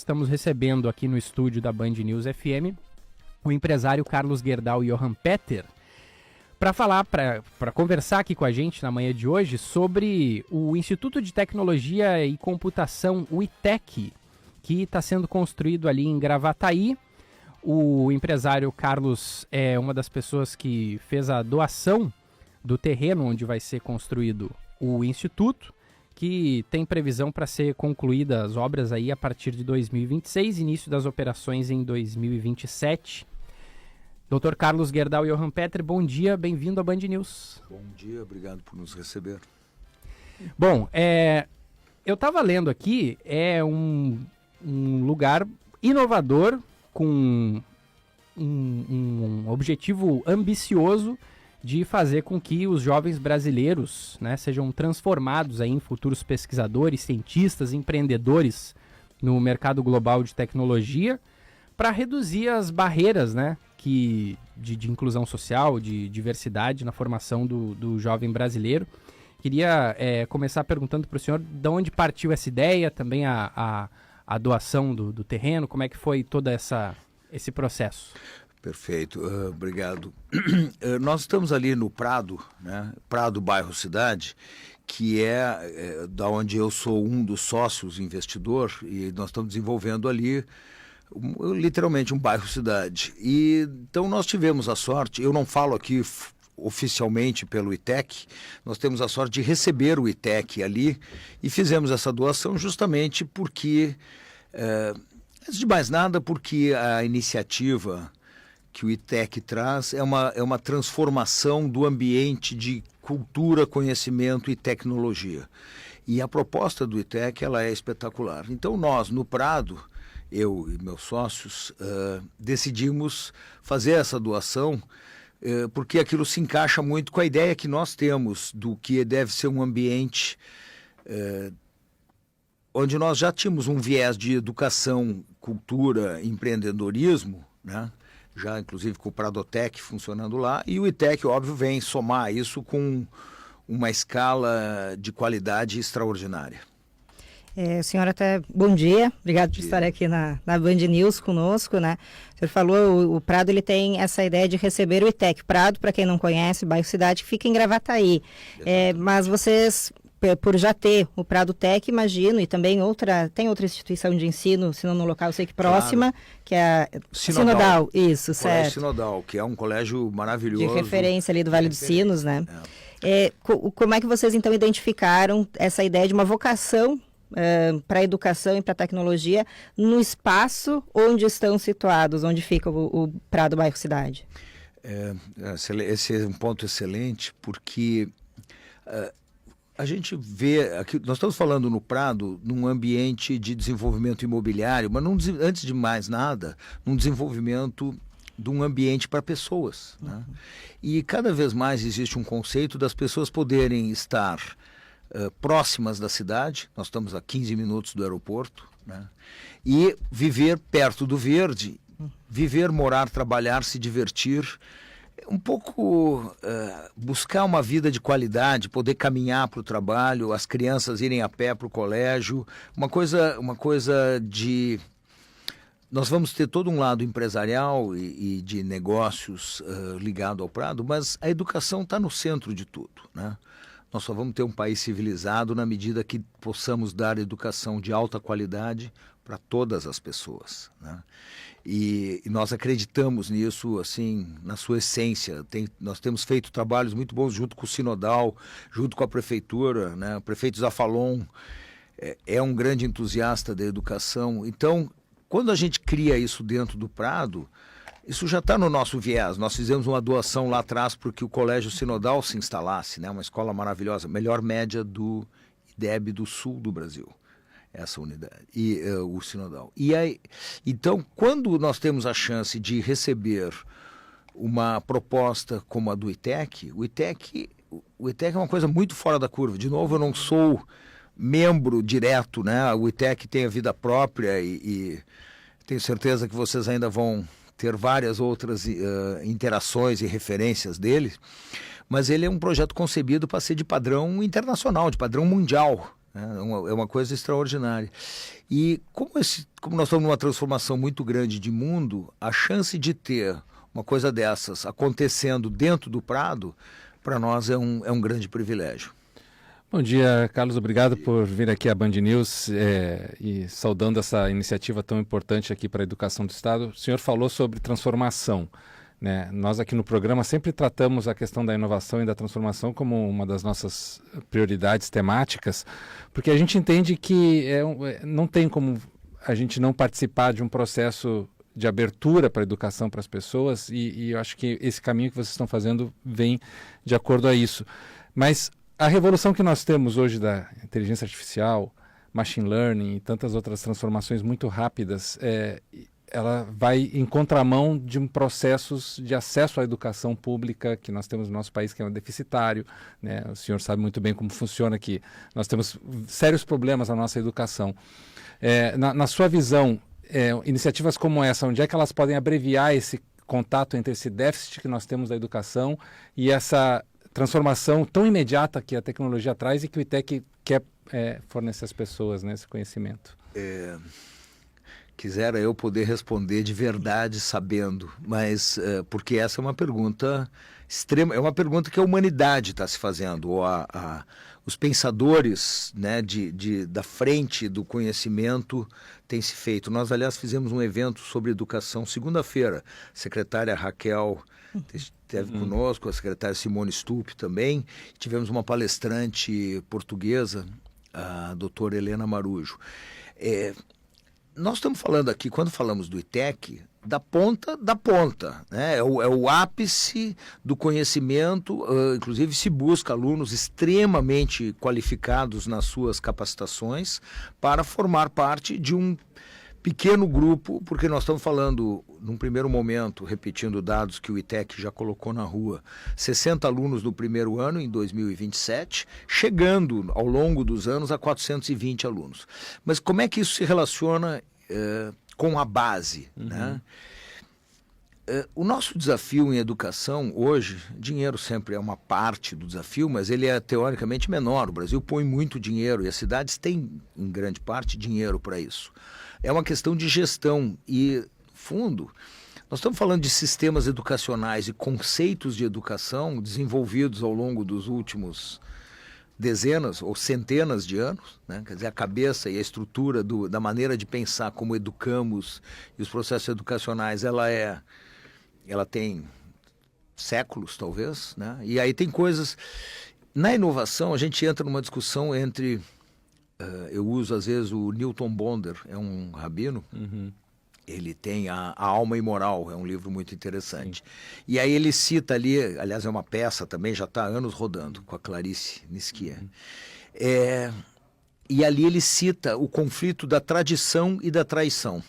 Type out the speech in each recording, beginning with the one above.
estamos recebendo aqui no estúdio da Band News FM o empresário Carlos Gerdau Johan Peter para falar, para conversar aqui com a gente na manhã de hoje sobre o Instituto de Tecnologia e Computação, o ITEC, que está sendo construído ali em Gravataí. O empresário Carlos é uma das pessoas que fez a doação do terreno onde vai ser construído o Instituto, que tem previsão para ser concluídas as obras aí a partir de 2026, início das operações em 2027. Dr. Carlos Gerdau Johan Peter, bom dia, bem-vindo à Band News. Bom dia, obrigado por nos receber. Bom, eu estava lendo aqui, é um lugar inovador, com um objetivo ambicioso de fazer com que os jovens brasileiros, né, sejam transformados aí em futuros pesquisadores, cientistas, empreendedores no mercado global de tecnologia, para reduzir as barreiras, né, de inclusão social, de diversidade na formação do jovem brasileiro. Queria começar perguntando para o senhor de onde partiu essa ideia, também a doação do terreno, como é que foi todo esse processo? Perfeito, obrigado. Nós estamos ali no Prado, né? Prado, bairro Cidade, que é da onde eu sou um dos sócios investidor, e nós estamos desenvolvendo ali literalmente um bairro Cidade. E então nós tivemos a sorte, eu não falo aqui oficialmente pelo ITEC, nós temos a sorte de receber o ITEC ali e fizemos essa doação justamente porque, antes de mais nada, porque a iniciativa que o ITEC traz é uma transformação do ambiente de cultura, conhecimento e tecnologia. E a proposta do ITEC ela é espetacular. Então nós, no Prado, eu e meus sócios, decidimos fazer essa doação porque aquilo se encaixa muito com a ideia que nós temos do que deve ser um ambiente onde nós já tínhamos um viés de educação, cultura, empreendedorismo, né? Já inclusive com o Pradotec funcionando lá, e o ITEC, óbvio, vem somar isso com uma escala de qualidade extraordinária. Senhora, até bom dia, obrigado por estar aqui na Band News conosco, né? O senhor falou, o Prado ele tem essa ideia de receber o ITEC. Prado, para quem não conhece, bairro Cidade, que fica em Gravataí. Mas vocês, por já ter o Pradotec, imagino, e também tem outra instituição de ensino, se não no local, eu sei que próxima, claro, que é a Sinodal, isso, certo. Colégio Sinodal, que é um colégio maravilhoso. De referência ali do Vale dos Sinos, né? Como é que vocês, então, identificaram essa ideia de uma vocação para a educação e para a tecnologia no espaço onde estão situados, onde fica o Prado Bairro Cidade? Esse é um ponto excelente, porque a gente vê, aqui, nós estamos falando no Prado, num ambiente de desenvolvimento imobiliário, mas antes de mais nada, num desenvolvimento de um ambiente para pessoas, né? E cada vez mais existe um conceito das pessoas poderem estar próximas da cidade, nós estamos a 15 minutos do aeroporto, né? E viver perto do verde, viver, morar, trabalhar, se divertir, um pouco buscar uma vida de qualidade, poder caminhar para o trabalho, as crianças irem a pé para o colégio, uma coisa de... Nós vamos ter todo um lado empresarial e de negócios ligado ao Prado, mas a educação está no centro de tudo, né? Nós só vamos ter um país civilizado na medida que possamos dar educação de alta qualidade para todas as pessoas, né? E nós acreditamos nisso, assim, na sua essência. Nós temos feito trabalhos muito bons junto com o Sinodal, junto com a Prefeitura, né? O prefeito Zafalon é um grande entusiasta da educação. Então, quando a gente cria isso dentro do Prado, isso já está no nosso viés. Nós fizemos uma doação lá atrás para que o Colégio Sinodal se instalasse, né? Uma escola maravilhosa, melhor média do IDEB do sul do Brasil, essa unidade, e o Sinodal. E aí, então, quando nós temos a chance de receber uma proposta como a do ITEC, o ITEC é uma coisa muito fora da curva. De novo, eu não sou membro direto, né? O ITEC tem a vida própria e tenho certeza que vocês ainda vão ter várias outras interações e referências dele, mas ele é um projeto concebido para ser de padrão internacional, de padrão mundial, É uma coisa extraordinária. E como nós estamos numa transformação muito grande de mundo, a chance de ter uma coisa dessas acontecendo dentro do Prado, para nós é um grande privilégio. Bom dia, Carlos. Obrigado por vir aqui à Band News e saudando essa iniciativa tão importante aqui para a educação do Estado. O senhor falou sobre transformação, né? Nós aqui no programa sempre tratamos a questão da inovação e da transformação como uma das nossas prioridades temáticas, porque a gente entende que não tem como a gente não participar de um processo de abertura para a educação para as pessoas e eu acho que esse caminho que vocês estão fazendo vem de acordo a isso. Mas a revolução que nós temos hoje da inteligência artificial, machine learning e tantas outras transformações muito rápidas, ela vai em contramão de processos de acesso à educação pública que nós temos no nosso país, que é deficitário, né? O senhor sabe muito bem como funciona aqui. Nós temos sérios problemas na nossa educação. Na sua visão, iniciativas como essa, onde é que elas podem abreviar esse contato entre esse déficit que nós temos da educação e essa transformação tão imediata que a tecnologia traz e que o ITEC quer fornecer às pessoas, né, esse conhecimento? Quisera eu poder responder de verdade sabendo, mas porque essa é uma pergunta extrema, é uma pergunta que a humanidade está se fazendo, ou os pensadores, né, da frente do conhecimento têm se feito. Nós, aliás, fizemos um evento sobre educação segunda-feira, a secretária Raquel esteve conosco, a secretária Simone Stupp também, tivemos uma palestrante portuguesa, a doutora Helena Marujo. Nós estamos falando aqui, quando falamos do ITEC, da ponta, né? É o ápice do conhecimento, inclusive se busca alunos extremamente qualificados nas suas capacitações para formar parte de um pequeno grupo, porque nós estamos falando, num primeiro momento, repetindo dados que o ITEC já colocou na rua, 60 alunos no primeiro ano, em 2027, chegando ao longo dos anos a 420 alunos. Mas como é que isso se relaciona com a base, né? O nosso desafio em educação hoje, dinheiro sempre é uma parte do desafio, mas ele é teoricamente menor. O Brasil põe muito dinheiro e as cidades têm, em grande parte, dinheiro para isso. É uma questão de gestão e, no fundo, nós estamos falando de sistemas educacionais e conceitos de educação desenvolvidos ao longo dos últimos dezenas ou centenas de anos, né? Quer dizer, a cabeça e a estrutura da maneira de pensar como educamos e os processos educacionais, ela tem séculos, talvez, né? E aí tem coisas... Na inovação, a gente entra numa discussão entre... eu uso, às vezes, o Newton Bonder, é um rabino. Ele tem a Alma Imoral, é um livro muito interessante. Sim. E aí ele cita ali, aliás, é uma peça também, já está há anos rodando, com a Clarice Nisquier. E ali ele cita o conflito da tradição e da traição,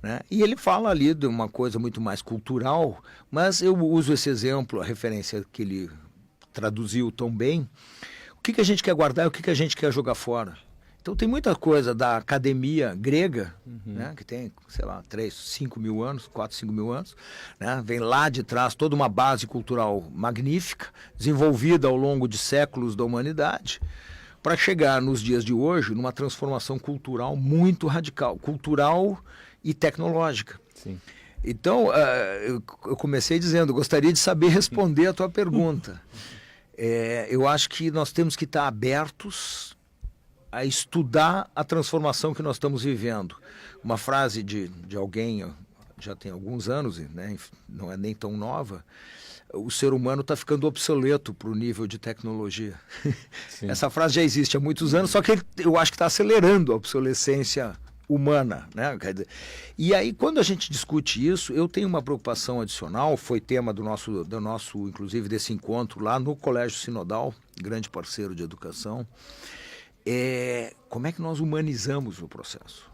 né? E ele fala ali de uma coisa muito mais cultural, mas eu uso esse exemplo, a referência que ele traduziu tão bem. O que a gente quer guardar e o que a gente quer jogar fora? Então tem muita coisa da academia grega, né, que tem, sei lá, 5 mil anos, 4, 5 mil anos, né, vem lá de trás toda uma base cultural magnífica, desenvolvida ao longo de séculos da humanidade, para chegar nos dias de hoje numa transformação cultural muito radical, cultural e tecnológica. Sim. Então, eu comecei dizendo, gostaria de saber responder a tua pergunta. Eu acho que nós temos que estar abertos a estudar a transformação que nós estamos vivendo. Uma frase de alguém, já tem alguns anos, né, não é nem tão nova, o ser humano está ficando obsoleto para o nível de tecnologia. Essa frase já existe há muitos anos, só que eu acho que está acelerando a obsolescência humana, né? E aí, quando a gente discute isso, eu tenho uma preocupação adicional, foi tema do nosso, inclusive, desse encontro lá no Colégio Sinodal, grande parceiro de educação, como é que nós humanizamos o processo?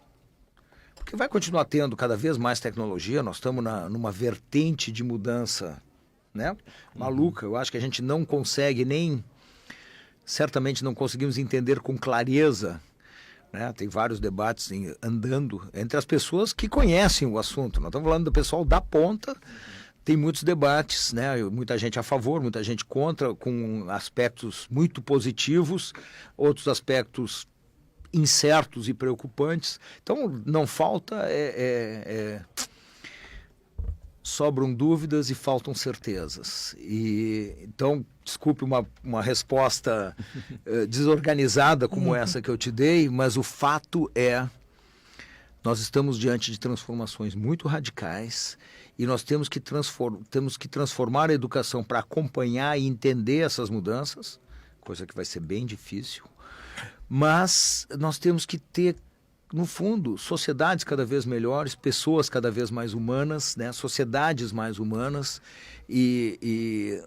Porque vai continuar tendo cada vez mais tecnologia, nós estamos numa vertente de mudança, né, maluca. Eu acho que a gente não consegue certamente não conseguimos entender com clareza, né? Tem vários debates andando entre as pessoas que conhecem o assunto. Nós estamos falando do pessoal da ponta, tem muitos debates, né? Muita gente a favor, muita gente contra, com aspectos muito positivos, outros aspectos incertos e preocupantes. Então, não falta... sobram dúvidas e faltam certezas. Então, desculpe uma resposta desorganizada como essa que eu te dei, mas o fato é, nós estamos diante de transformações muito radicais e nós temos que transformar a educação para acompanhar e entender essas mudanças, coisa que vai ser bem difícil, mas nós temos que ter, no fundo, sociedades cada vez melhores, pessoas cada vez mais humanas, né? Sociedades mais humanas e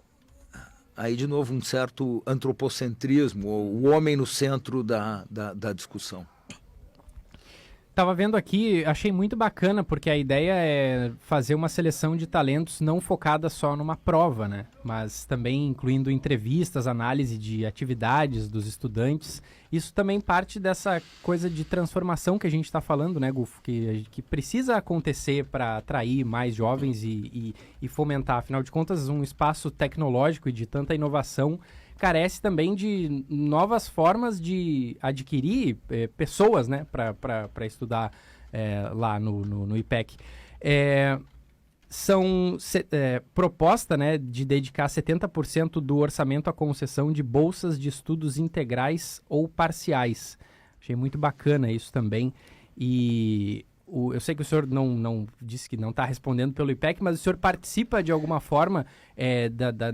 aí, de novo, um certo antropocentrismo, o homem no centro da discussão. Tava vendo aqui, achei muito bacana, porque a ideia é fazer uma seleção de talentos não focada só numa prova, né? Mas também incluindo entrevistas, análise de atividades dos estudantes. Isso também parte dessa coisa de transformação que a gente está falando, né, Gufo? Que precisa acontecer para atrair mais jovens e fomentar. Afinal de contas, um espaço tecnológico e de tanta inovação carece também de novas formas de adquirir pessoas, né, para estudar lá no IPEC. Proposta, né, de dedicar 70% do orçamento à concessão de bolsas de estudos integrais ou parciais. Achei muito bacana isso também. E eu sei que o senhor não disse que não está respondendo pelo IPEC, mas o senhor participa de alguma forma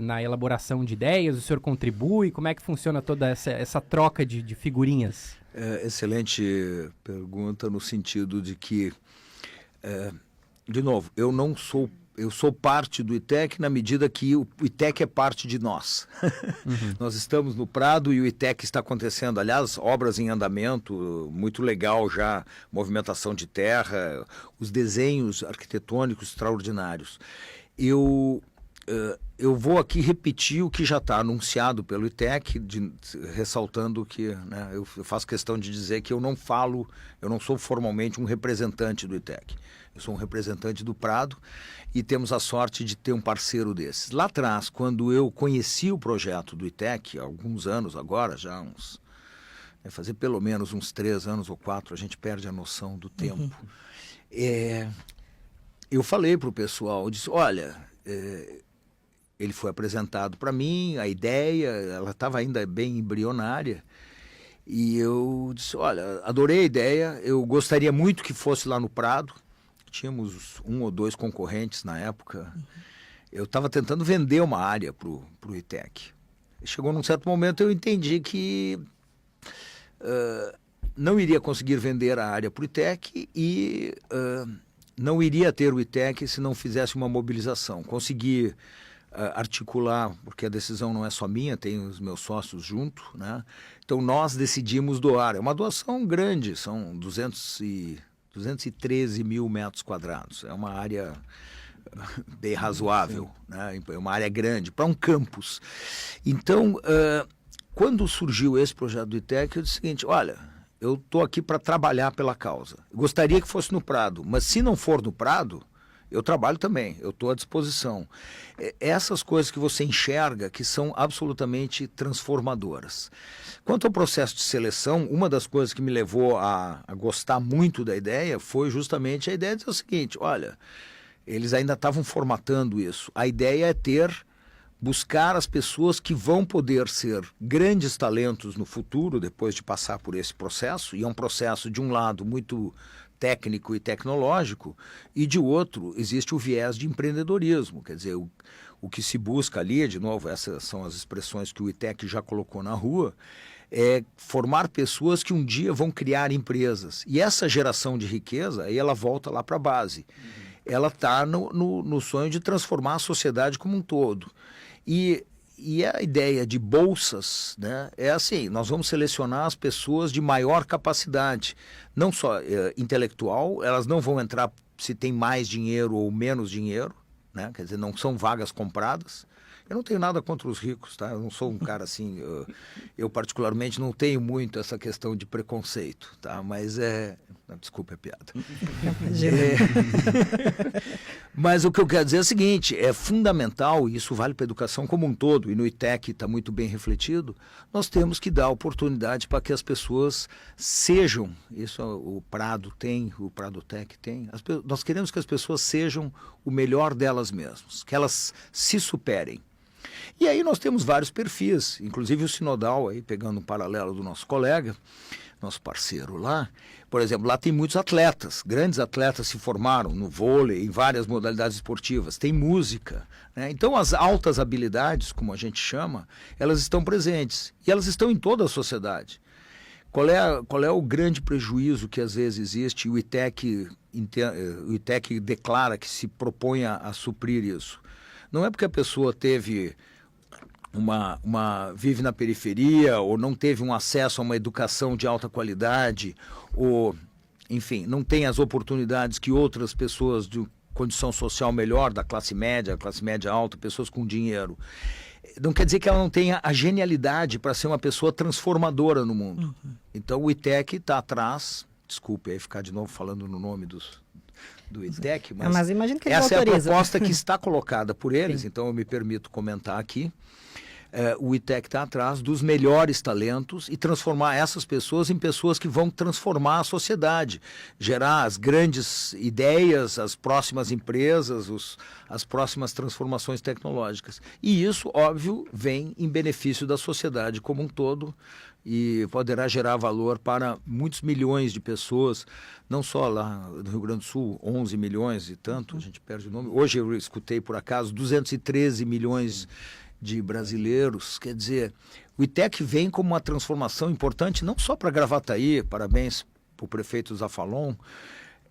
na elaboração de ideias? O senhor contribui? Como é que funciona toda essa troca de figurinhas? Excelente pergunta, no sentido de que, de novo, eu sou parte do ITEC na medida que o ITEC é parte de nós. Uhum. Nós estamos no Prado e o ITEC está acontecendo. Aliás, obras em andamento, muito legal já, movimentação de terra, os desenhos arquitetônicos extraordinários. Eu vou aqui repetir o que já está anunciado pelo ITEC, ressaltando que, né, eu faço questão de dizer que eu não sou formalmente um representante do ITEC. Eu sou um representante do Prado e temos a sorte de ter um parceiro desses. Lá atrás, quando eu conheci o projeto do ITEC, há alguns anos agora, já fazer pelo menos uns 3 anos ou 4, a gente perde a noção do tempo. Uhum. Eu falei para o pessoal, eu disse, olha, ele foi apresentado para mim, a ideia, ela estava ainda bem embrionária, e eu disse, olha, adorei a ideia, eu gostaria muito que fosse lá no Prado. Tínhamos 1 ou 2 concorrentes na época. Uhum. Eu estava tentando vender uma área para o ITEC. Chegou num certo momento, eu entendi que não iria conseguir vender a área para o ITEC e não iria ter o ITEC se não fizesse uma mobilização. Consegui articular, porque a decisão não é só minha, tem os meus sócios junto, né? Então nós decidimos doar. É uma doação grande, são 213 mil metros quadrados. É uma área bem razoável, né? É uma área grande, para um campus. Então, quando surgiu esse projeto do ITEC, eu disse o seguinte, olha, eu estou aqui para trabalhar pela causa. Gostaria que fosse no Prado, mas se não for no Prado, eu trabalho também, eu estou à disposição. Essas coisas que você enxerga que são absolutamente transformadoras. Quanto ao processo de seleção, uma das coisas que me levou a gostar muito da ideia foi justamente a ideia de dizer o seguinte, olha, eles ainda estavam formatando isso. A ideia é buscar as pessoas que vão poder ser grandes talentos no futuro, depois de passar por esse processo, e é um processo, de um lado, muito técnico e tecnológico, e de outro existe o viés de empreendedorismo, quer dizer, o que se busca ali, de novo, essas são as expressões que o ITEC já colocou na rua, é formar pessoas que um dia vão criar empresas, e essa geração de riqueza, aí ela volta lá para a base, ela está no sonho de transformar a sociedade como um todo, e a ideia de bolsas, né, é assim, nós vamos selecionar as pessoas de maior capacidade, não só intelectual, elas não vão entrar se tem mais dinheiro ou menos dinheiro, né, quer dizer, não são vagas compradas. Eu não tenho nada contra os ricos, tá? Eu não sou um cara assim, eu particularmente não tenho muito essa questão de preconceito, tá? Mas Não, desculpa a piada. Imagina. Mas o que eu quero dizer é o seguinte, é fundamental, e isso vale para a educação como um todo, e no ITEC está muito bem refletido, nós temos que dar oportunidade para que as pessoas sejam, isso o Prado tem, o Pradotec tem, nós queremos que as pessoas sejam o melhor delas mesmas, que elas se superem. E aí nós temos vários perfis, inclusive o Sinodal, aí pegando um paralelo do nosso colega, nosso parceiro lá, por exemplo, lá tem muitos atletas, grandes atletas se formaram no vôlei, em várias modalidades esportivas, tem música, né? Então as altas habilidades, como a gente chama, elas estão presentes e elas estão em toda a sociedade. Qual é o grande prejuízo que às vezes existe? O ITEC declara que se propõe a suprir isso. Não é porque a pessoa teve vive na periferia ou não teve um acesso a uma educação de alta qualidade ou, enfim, não tem as oportunidades que outras pessoas de condição social melhor, da classe média alta, pessoas com dinheiro. Não quer dizer que ela não tenha a genialidade para ser uma pessoa transformadora no mundo. Então o ITEC está atrás, desculpe aí ficar de novo falando no nome do ITEC, mas imagino que ele essa autoriza. É a proposta que está colocada por eles, então eu me permito comentar aqui. O ITEC está atrás dos melhores talentos e transformar essas pessoas em pessoas que vão transformar a sociedade, gerar as grandes ideias, as próximas empresas, as próximas transformações tecnológicas. E isso, óbvio, vem em benefício da sociedade como um todo e poderá gerar valor para muitos milhões de pessoas, não só lá no Rio Grande do Sul, 11 milhões e tanto, a gente perde o nome. Hoje eu escutei, por acaso, 213 milhões de brasileiros. Quer dizer, o ITEC vem como uma transformação importante, não só para Gravataí, parabéns para o prefeito Zafalon,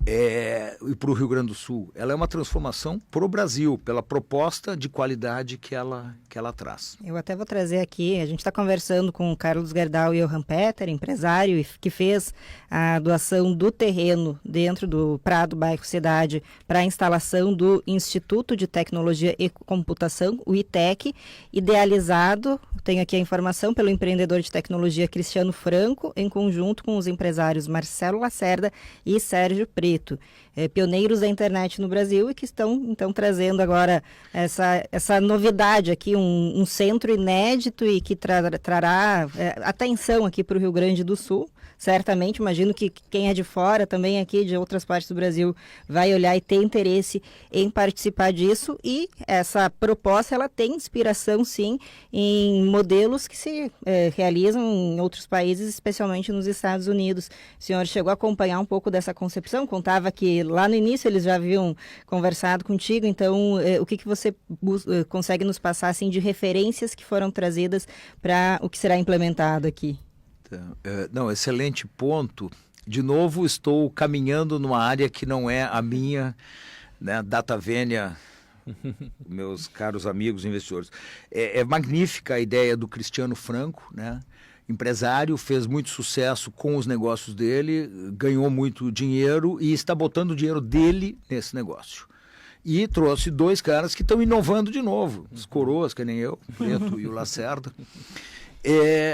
e para o Rio Grande do Sul. Ela é uma transformação para o Brasil, pela proposta de qualidade que ela traz. Eu até vou trazer aqui, a gente está conversando com o Carlos Gerdau e Johan Peter, empresário, que fez a doação do terreno dentro do Prado, bairro Cidade, para a instalação do Instituto de Tecnologia e Computação, o ITEC, idealizado, tenho aqui a informação, pelo empreendedor de tecnologia Cristiano Franco, em conjunto com os empresários Marcelo Lacerda e Sérgio Preto, pioneiros da internet no Brasil e que estão, então, trazendo agora essa novidade aqui, um centro inédito e que trará atenção aqui para o Rio Grande do Sul. Certamente, imagino que quem é de fora, também aqui de outras partes do Brasil, vai olhar e ter interesse em participar disso. E essa proposta, ela tem inspiração, sim, em modelos que se realizam em outros países, especialmente nos Estados Unidos. O senhor chegou a acompanhar um pouco dessa concepção? Contava que lá no início eles já haviam conversado contigo, então o que você consegue nos passar assim, de referências que foram trazidas para o que será implementado aqui? Não, excelente ponto. De novo, estou caminhando numa área que não é a minha, né, data vênia, meus caros amigos investidores. É magnífica a ideia do Cristiano Franco, né? Empresário, fez muito sucesso com os negócios dele, ganhou muito dinheiro e está botando o dinheiro dele nesse negócio. E trouxe dois caras que estão inovando de novo, os coroas, que nem eu, o Preto e o Lacerda.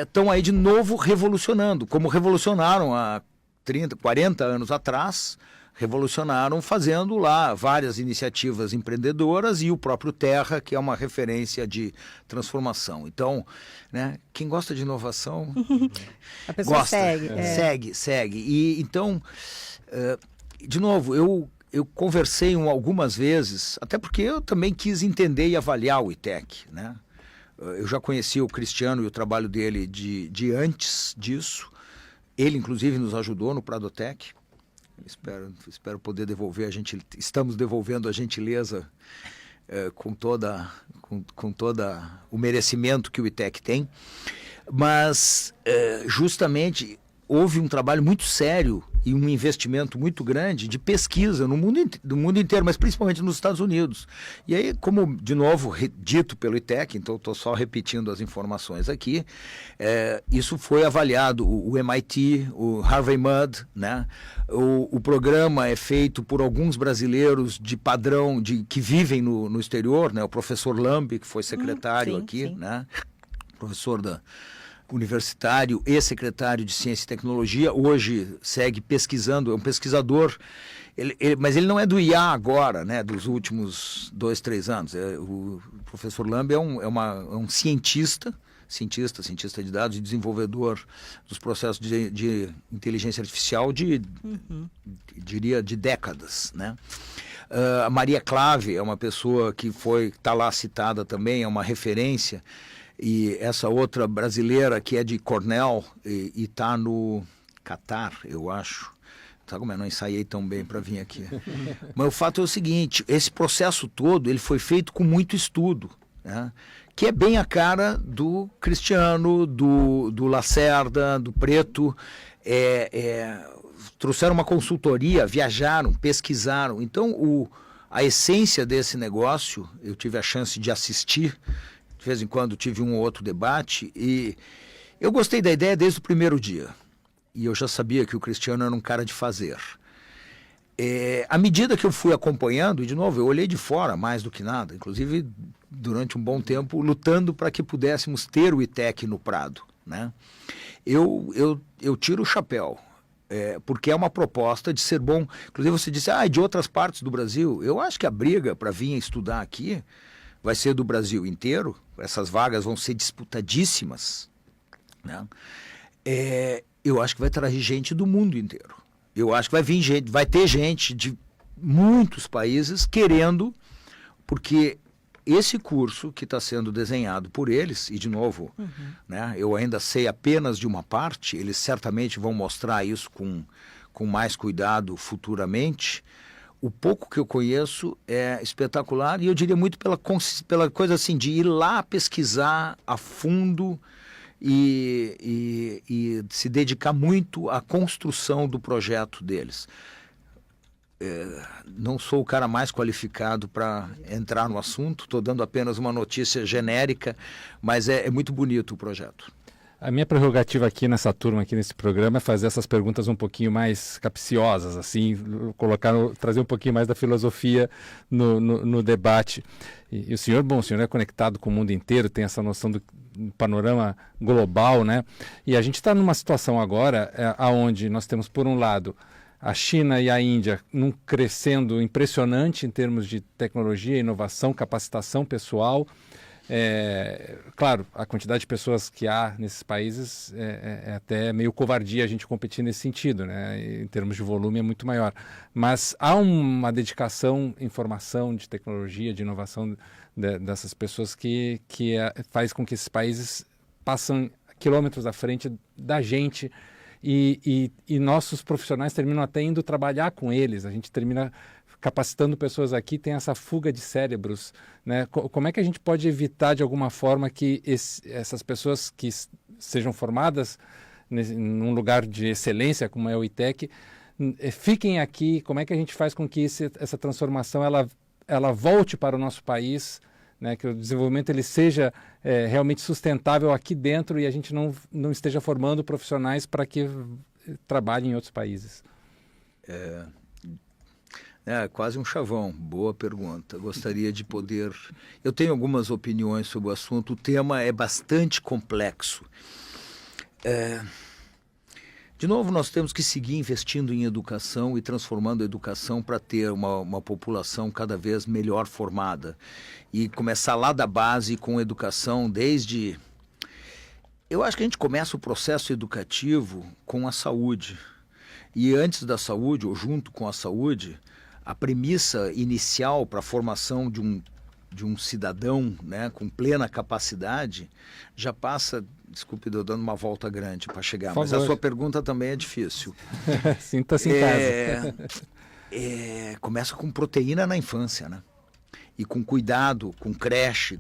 Estão aí de novo revolucionando, como revolucionaram há 30, 40 anos atrás, revolucionaram fazendo lá várias iniciativas empreendedoras e o próprio Terra, que é uma referência de transformação. Então, né, quem gosta de inovação, a pessoa gosta, segue. E então, de novo, eu conversei algumas vezes, até porque eu também quis entender e avaliar o ITEC, né? Eu já conhecia o Cristiano e o trabalho dele de antes disso. Ele, inclusive, nos ajudou no Pradotec. Espero poder devolver estamos devolvendo a gentileza com toda o merecimento que o ITEC tem. Mas, justamente, houve um trabalho muito sério e um investimento muito grande de pesquisa no mundo inteiro, mas principalmente nos Estados Unidos. E aí, como, de novo, dito pelo ITEC, então estou só repetindo as informações aqui, isso foi avaliado, o MIT, o Harvey Mudd, né? O programa é feito por alguns brasileiros de padrão, que vivem no exterior, né? O professor Lambi, que foi secretário aqui, sim. Né? Professor da universitário e secretário de Ciência e Tecnologia, hoje segue pesquisando, é um pesquisador, mas ele não é do IA agora, né, dos últimos 2, 3 anos. O professor Lambe é um cientista de dados e desenvolvedor dos processos de inteligência artificial diria, de décadas, né? A Maria Clave é uma pessoa que está lá citada também, é uma referência, e essa outra brasileira que é de Cornell e está no Catar, eu acho. Sabe como eu não ensaiei tão bem para vir aqui? Mas o fato é o seguinte, esse processo todo ele foi feito com muito estudo, né? Que é bem a cara do Cristiano, do Lacerda, do Preto. Trouxeram uma consultoria, viajaram, pesquisaram. Então, a essência desse negócio, eu tive a chance de assistir, de vez em quando tive um ou outro debate, e eu gostei da ideia desde o primeiro dia. E eu já sabia que o Cristiano era um cara de fazer. À medida que eu fui acompanhando, e de novo, eu olhei de fora mais do que nada, inclusive durante um bom tempo, lutando para que pudéssemos ter o ITEC no Prado, né? Eu tiro o chapéu, porque é uma proposta de ser bom. Inclusive você disse, de outras partes do Brasil. Eu acho que a briga para vir estudar aqui vai ser do Brasil inteiro, essas vagas vão ser disputadíssimas, né? Eu acho que vai trazer gente do mundo inteiro. Eu acho que vai ter gente de muitos países querendo, porque esse curso que está sendo desenhado por eles, e de novo, né, eu ainda sei apenas de uma parte, eles certamente vão mostrar isso com mais cuidado futuramente. O pouco que eu conheço é espetacular, e eu diria muito pela coisa assim, de ir lá pesquisar a fundo e se dedicar muito à construção do projeto deles. Não sou o cara mais qualificado para entrar no assunto, estou dando apenas uma notícia genérica, mas é muito bonito o projeto. A minha prerrogativa aqui nessa turma, aqui nesse programa, é fazer essas perguntas um pouquinho mais capciosas, assim, trazer um pouquinho mais da filosofia no debate. E o senhor é conectado com o mundo inteiro, tem essa noção do panorama global, né? E a gente está numa situação agora onde nós temos, por um lado, a China e a Índia crescendo impressionante em termos de tecnologia, inovação, capacitação pessoal. Claro, a quantidade de pessoas que há nesses países é até meio covardia a gente competir nesse sentido, né? Em termos de volume é muito maior. Mas há uma dedicação em formação de tecnologia, de inovação dessas pessoas que faz com que esses países passem quilômetros à frente da gente. E nossos profissionais terminam até indo trabalhar com eles, a gente termina capacitando pessoas aqui, tem essa fuga de cérebros, né? Como é que a gente pode evitar de alguma forma que essas pessoas que sejam formadas num lugar de excelência como é o ITEC, fiquem aqui? Como é que a gente faz com que essa transformação ela volte para o nosso país, né? Que o desenvolvimento ele seja realmente sustentável aqui dentro e a gente não esteja formando profissionais para que trabalhem em outros países? Quase um chavão. Boa pergunta. Gostaria de poder... Eu tenho algumas opiniões sobre o assunto. O tema é bastante complexo. De novo, nós temos que seguir investindo em educação e transformando a educação para ter uma população cada vez melhor formada. E começar lá da base com educação desde... Eu acho que a gente começa o processo educativo com a saúde. E antes da saúde, ou junto com a saúde, a premissa inicial para a formação de um cidadão, né, com plena capacidade já passa... Desculpe, estou dando uma volta grande para chegar, mas a sua pergunta também é difícil. Sinta-se em casa. Começa com proteína na infância, né? E com cuidado, com creche,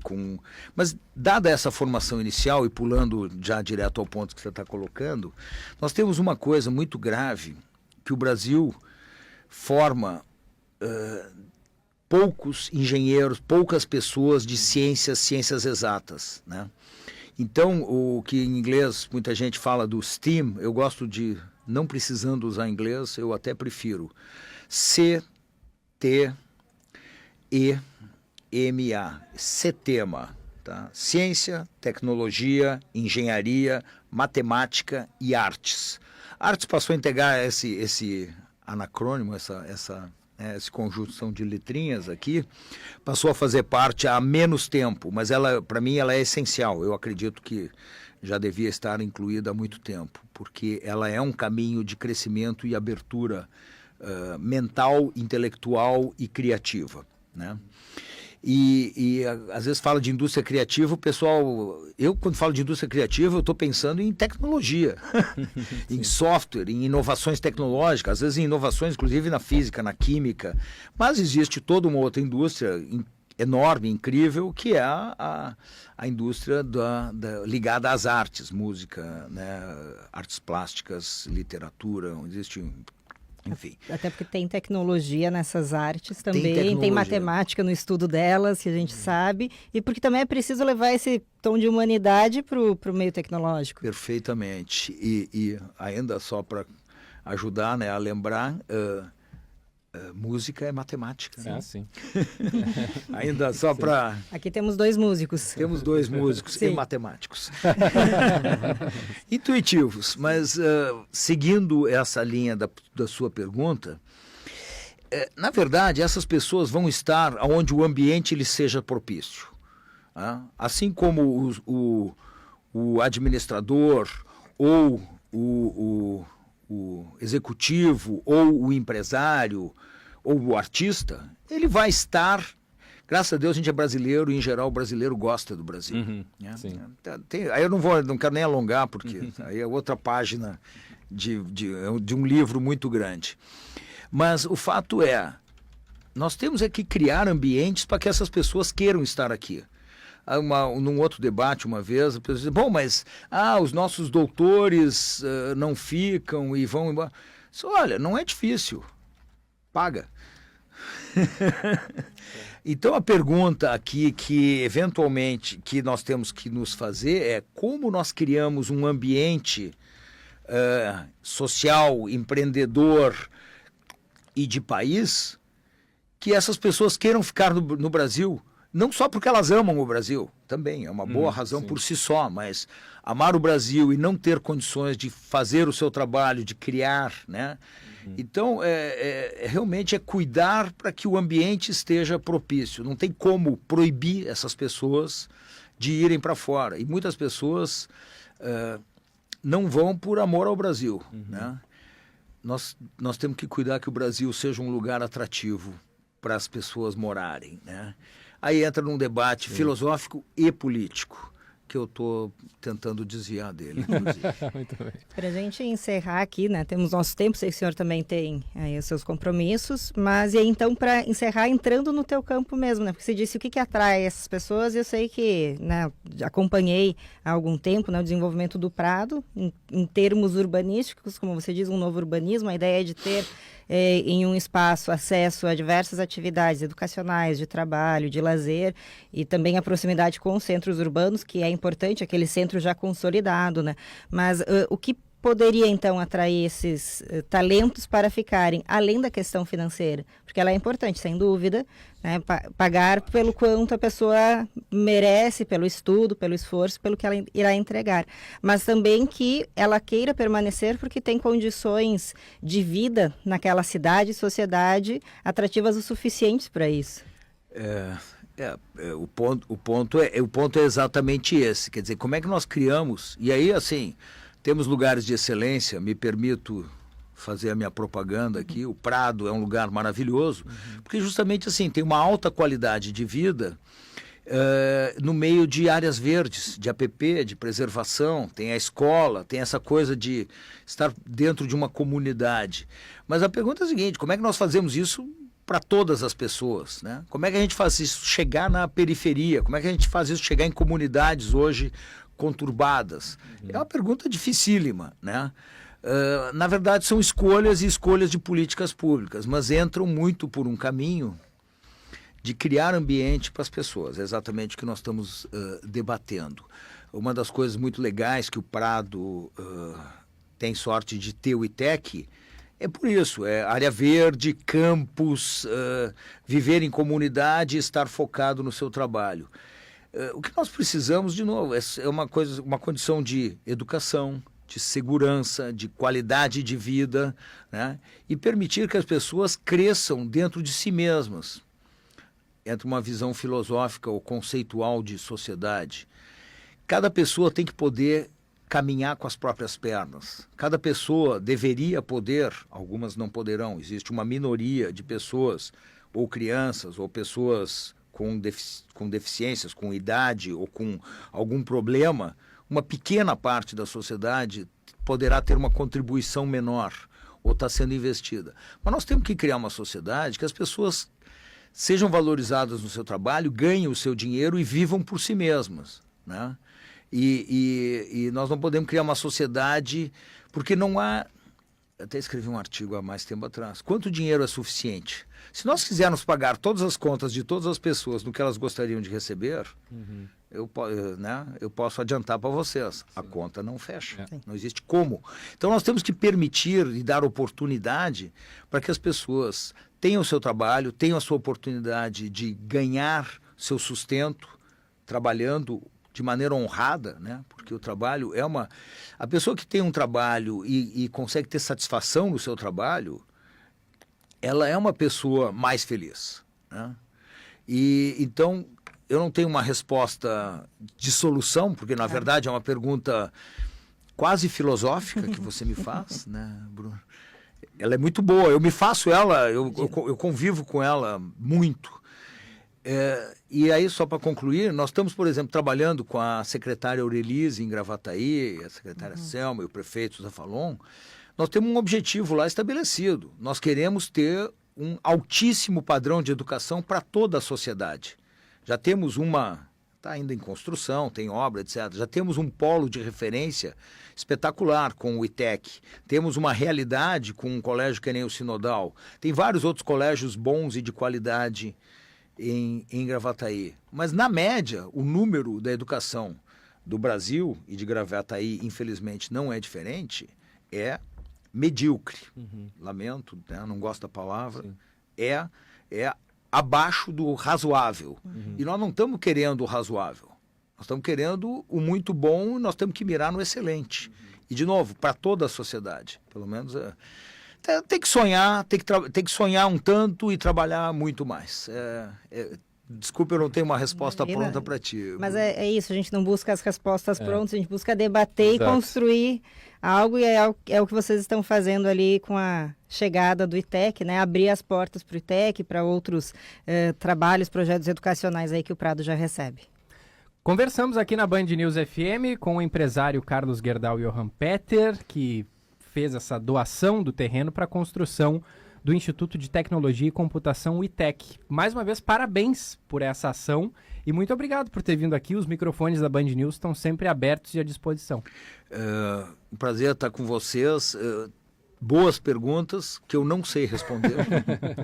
Mas dada essa formação inicial, e pulando já direto ao ponto que você está colocando, nós temos uma coisa muito grave, que o Brasil forma poucos engenheiros, poucas pessoas de ciências exatas, né? Então, o que em inglês muita gente fala do STEAM, eu gosto de, não precisando usar inglês, eu até prefiro CTEMA, CETEMA, tá? Ciência, tecnologia, engenharia, matemática e artes. Artes passou a integrar esse anacrônimo, essa conjunção de letrinhas aqui, passou a fazer parte há menos tempo, mas para mim ela é essencial. Eu acredito que já devia estar incluída há muito tempo, porque ela é um caminho de crescimento e abertura mental, intelectual e criativa, né? E às vezes fala de indústria criativa, o pessoal... Eu, quando falo de indústria criativa, eu estou pensando em tecnologia, em software, em inovações tecnológicas, às vezes em inovações, inclusive na física, na química. Mas existe toda uma outra indústria enorme, incrível, que é a indústria ligada às artes, música, né, artes plásticas, literatura, onde existe... Enfim. Até porque tem tecnologia nessas artes também, tem matemática no estudo delas, que a gente sabe, e porque também é preciso levar esse tom de humanidade para o meio tecnológico. Perfeitamente. E ainda só para ajudar, né, a lembrar, música é matemática. Né? Sim. Ainda só para... Aqui temos 2 músicos. Temos 2 músicos e matemáticos. Intuitivos, mas seguindo essa linha da sua pergunta, na verdade, essas pessoas vão estar onde o ambiente lhes seja propício. Assim como o administrador ou o executivo ou o empresário ou o artista, ele vai estar... Graças a Deus a gente é brasileiro e, em geral, o brasileiro gosta do Brasil. Né? Sim. Aí eu não quero nem alongar, porque aí é outra página de um livro muito grande. Mas o fato é, nós temos que criar ambientes para que essas pessoas queiram estar aqui. Num outro debate uma vez, a pessoa disse, bom, mas os nossos doutores não ficam e vão embora. Olha, não é difícil. Paga. Então a pergunta aqui que eventualmente que nós temos que nos fazer é como nós criamos um ambiente social, empreendedor e de país que essas pessoas queiram ficar no Brasil, não só porque elas amam o Brasil, também é uma boa razão por si só, mas amar o Brasil e não ter condições de fazer o seu trabalho, de criar, né? Então, realmente é cuidar para que o ambiente esteja propício. Não tem como proibir essas pessoas de irem para fora. E muitas pessoas não vão por amor ao Brasil. Né? Nós temos que cuidar que o Brasil seja um lugar atrativo para as pessoas morarem. Né? Aí entra num debate filosófico e político, que eu estou tentando desviar dele, inclusive. Muito bem. Para a gente encerrar aqui, né, temos nosso tempo, sei que o senhor também tem aí os seus compromissos, mas e aí, então, para encerrar, entrando no teu campo mesmo, né, porque você disse o que atrai essas pessoas, eu sei que, né, acompanhei há algum tempo, né, o desenvolvimento do Prado, em termos urbanísticos, como você diz, um novo urbanismo, a ideia é de ter em um espaço acesso a diversas atividades educacionais, de trabalho, de lazer e também a proximidade com os centros urbanos, que é importante, aquele centro já consolidado, né? Mas o que poderia, então, atrair esses talentos para ficarem, além da questão financeira? Porque ela é importante, sem dúvida, né? Pagar pelo quanto a pessoa merece, pelo estudo, pelo esforço, pelo que ela irá entregar. Mas também que ela queira permanecer porque tem condições de vida naquela cidade e sociedade atrativas o suficientes para isso. O ponto é exatamente esse. Quer dizer, como é que nós criamos... E aí, assim... Temos lugares de excelência, me permito fazer a minha propaganda aqui. O Prado é um lugar maravilhoso, porque justamente assim, tem uma alta qualidade de vida no meio de áreas verdes, de APP, de preservação, tem a escola, tem essa coisa de estar dentro de uma comunidade. Mas a pergunta é a seguinte, como é que nós fazemos isso para todas as pessoas, né? Como é que a gente faz isso chegar na periferia? Como é que a gente faz isso chegar em comunidades hoje conturbadas? É uma pergunta dificílima, né? Na verdade, são escolhas e escolhas de políticas públicas, mas entram muito por um caminho de criar ambiente para as pessoas. É exatamente o que nós estamos debatendo. Uma das coisas muito legais que o Prado tem sorte de ter o ITEC é por isso, é área verde, campus, viver em comunidade e estar focado no seu trabalho. O que nós precisamos, de novo, é uma condição de educação, de segurança, de qualidade de vida, né? E permitir que as pessoas cresçam dentro de si mesmas. Entre uma visão filosófica ou conceitual de sociedade. Cada pessoa tem que poder caminhar com as próprias pernas. Cada pessoa deveria poder, algumas não poderão, existe uma minoria de pessoas, ou crianças, ou pessoas com deficiências, com idade ou com algum problema, uma pequena parte da sociedade poderá ter uma contribuição menor ou está sendo investida. Mas nós temos que criar uma sociedade que as pessoas sejam valorizadas no seu trabalho, ganhem o seu dinheiro e vivam por si mesmas, né? E nós não podemos criar uma sociedade porque não há... Até escrevi um artigo há mais tempo atrás. Quanto dinheiro é suficiente? Se nós quisermos pagar todas as contas de todas as pessoas no que elas gostariam de receber, eu posso adiantar para vocês. A conta não fecha. Não existe como. Então nós temos que permitir e dar oportunidade para que as pessoas tenham o seu trabalho, tenham a sua oportunidade de ganhar seu sustento trabalhando de maneira honrada, né? Porque o trabalho é uma... A pessoa que tem um trabalho e consegue ter satisfação no seu trabalho, ela é uma pessoa mais feliz, né? E então eu não tenho uma resposta de solução, porque na verdade é uma pergunta quase filosófica que você me faz, né, Bruno? Ela é muito boa, eu me faço ela, eu convivo com ela muito. E aí, só para concluir, nós estamos, por exemplo, trabalhando com a secretária Aurelise em Gravataí, a secretária Selma e o prefeito Zafalon. Nós temos um objetivo lá estabelecido. Nós queremos ter um altíssimo padrão de educação para toda a sociedade. Já temos está ainda em construção, tem obra, etc. Já temos um polo de referência espetacular com o ITEC. Temos uma realidade com um colégio que nem o Sinodal. Tem vários outros colégios bons e de qualidade em Gravataí. Mas, na média, o número da educação do Brasil e de Gravataí, infelizmente, não é diferente, é medíocre. Lamento, né? Não gosto da palavra. É abaixo do razoável. E nós não estamos querendo o razoável. Nós estamos querendo o muito bom e nós temos que mirar no excelente. E, de novo, para toda a sociedade. Pelo menos... Tem que sonhar, tem que sonhar um tanto e trabalhar muito mais. Desculpa, eu não tenho uma resposta pronta para ti. Mas é isso, a gente não busca as respostas prontas, a gente busca debater Exato. E construir algo, e é o que vocês estão fazendo ali com a chegada do ITEC, né? Abrir as portas para o ITEC, para outros trabalhos, projetos educacionais aí que o Prado já recebe. Conversamos aqui na Band News FM com o empresário Carlos Gerdau Johan Peter, que fez essa doação do terreno para a construção do Instituto de Tecnologia e Computação, o ITEC. Mais uma vez, parabéns por essa ação e muito obrigado por ter vindo aqui. Os microfones da Band News estão sempre abertos e à disposição. Um prazer estar com vocês. Boas perguntas que eu não sei responder.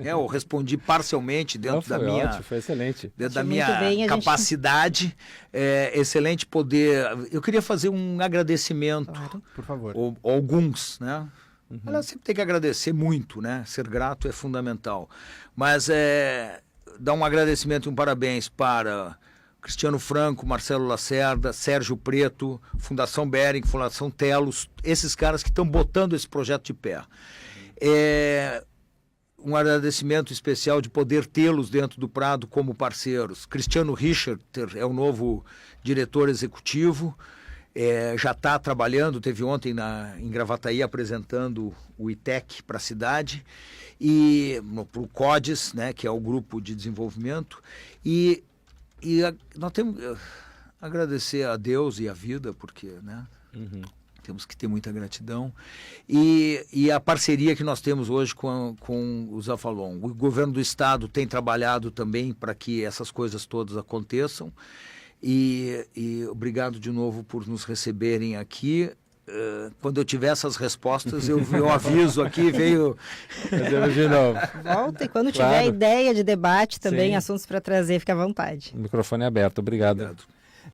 Eu respondi parcialmente dentro da minha... Ótimo, foi excelente. Dentro da minha capacidade. Excelente poder... Eu queria fazer um agradecimento. Claro, por favor. Ou alguns, né? Ela sempre tem que agradecer muito, né? Ser grato é fundamental. Mas dar um agradecimento e um parabéns para Cristiano Franco, Marcelo Lacerda, Sérgio Preto, Fundação Bering, Fundação Telos, esses caras que estão botando esse projeto de pé. Um agradecimento especial de poder tê-los dentro do Prado como parceiros. Cristiano Richter é o novo diretor executivo, já está trabalhando, teve ontem em Gravataí apresentando o ITEC para a cidade, e para o CODES, né, que é o grupo de desenvolvimento, e nós temos que agradecer a Deus e a vida, porque, né, temos que ter muita gratidão, e a parceria que nós temos hoje com o Zafalon. O governo do estado tem trabalhado também para que essas coisas todas aconteçam, e obrigado de novo por nos receberem aqui. Quando eu tiver essas respostas, eu aviso aqui, veio... De novo. Volta, e quando tiver ideia de debate também, Sim. assuntos para trazer, fica à vontade. O microfone é aberto, obrigado.